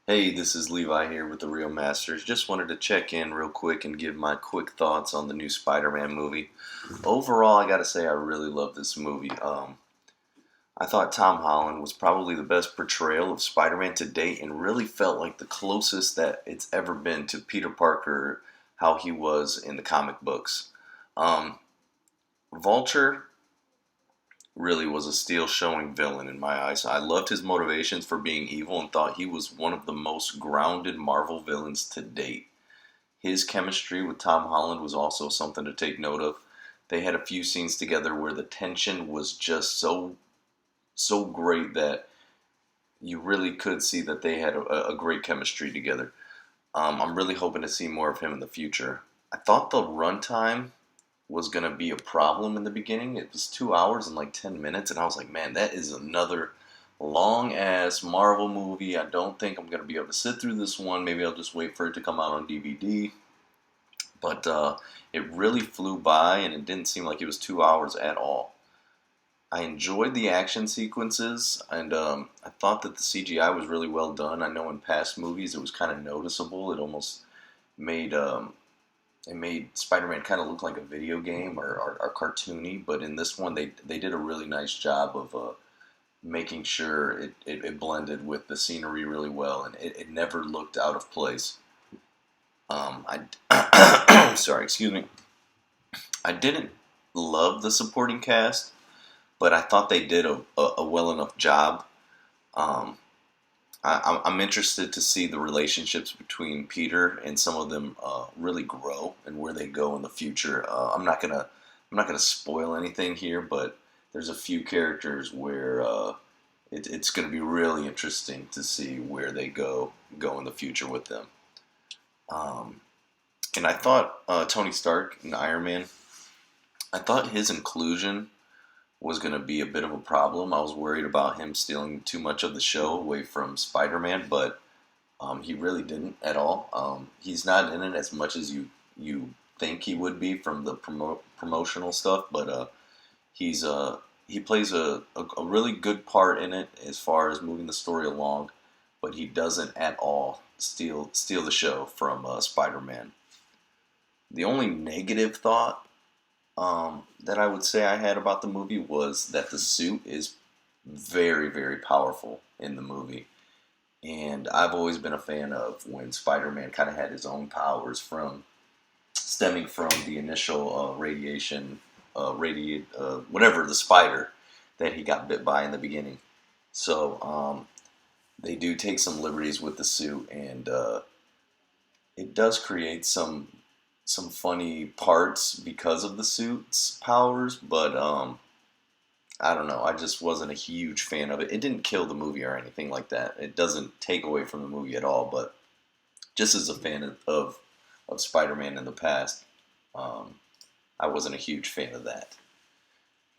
Hey, this is Levi here with the ReelMasters. Just wanted to check in real quick and give my quick thoughts on the new Spider-Man movie. Overall, I gotta say I really love this movie. I thought Tom Holland was probably the best portrayal of Spider-Man to date and really felt like the closest that it's ever been to Peter Parker, how he was in the comic books. Um, Vulture really was a steel showing villain in my eyes. I loved his motivations for being evil and thought he was one of the most grounded Marvel villains to date. His chemistry with Tom Holland was also something to take note of. They had a few scenes together where the tension was just so great that you really could see that they had a great chemistry together. I'm really hoping to see more of him in the future. I thought the runtime was going to be a problem in the beginning. It was 2 hours and like 10 minutes, and I was like, man, that is another long ass Marvel movie. I don't think I'm going to be able to sit through this one. Maybe I'll just wait for it to come out on DVD. But it really flew by, and it didn't seem like it was 2 hours at all. I enjoyed the action sequences, and I thought that the CGI was really well done. I know in past movies it was kind of noticeable. It almost made it made Spider-Man kind of look like a video game or cartoony, but in this one they did a really nice job of making sure it blended with the scenery really well, and it never looked out of place. Sorry, excuse me. I didn't love the supporting cast, but I thought they did a well enough job. Um, I'm interested to see the relationships between Peter and some of them really grow and where they go in the future. I'm not gonna spoil anything here, but there's a few characters where it's gonna be really interesting to see where they go in the future with them. Um, and I thought Tony Stark and Iron Man. I thought his inclusion was going to be a bit of a problem. I was worried about him stealing too much of the show away from Spider-Man, but he really didn't at all. He's not in it as much as you think he would be from the promotional stuff, but he plays a really good part in it as far as moving the story along, but he doesn't at all steal the show from Spider-Man. The only negative thought that I would say I had about the movie was that the suit is very, very powerful in the movie. And I've always been a fan of when Spider-Man kind of had his own powers from stemming from the initial radiation, whatever, the spider that he got bit by in the beginning. So they do take some liberties with the suit, and it does create some funny parts because of the suit's powers, but I don't know. I just wasn't a huge fan of it. It didn't kill the movie or anything like that. It doesn't take away from the movie at all. But just as a fan of Spider-Man in the past, um, I wasn't a huge fan of that.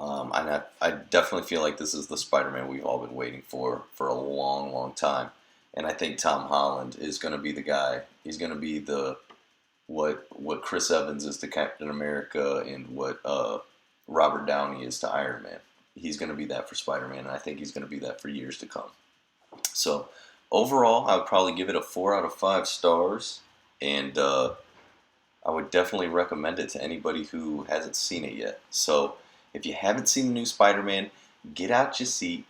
I definitely feel like this is the Spider-Man we've all been waiting for a long, long time. And I think Tom Holland is going to be the guy. He's going to be the what Chris Evans is to Captain America and what Robert Downey is to Iron Man. He's going to be that for Spider-Man, and I think he's going to be that for years to come. So overall, I would probably give it a 4 out of 5 stars, and I would definitely recommend it to anybody who hasn't seen it yet. So if you haven't seen the new Spider-Man, get out your seat,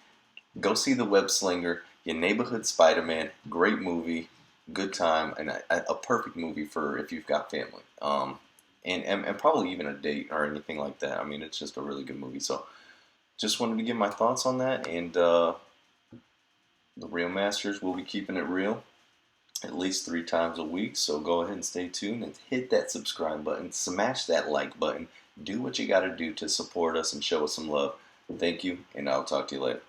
go see the Web Slinger, your neighborhood Spider-Man. Great movie, good time, and a perfect movie for if you've got family. And probably even a date or anything like that. I mean, it's just a really good movie. So just wanted to give my thoughts on that, and the Real Masters will be keeping it real at least 3 times a week. So go ahead and stay tuned and hit that subscribe button, smash that like button, do what you got to do to support us and show us some love. Thank you, and I'll talk to you later.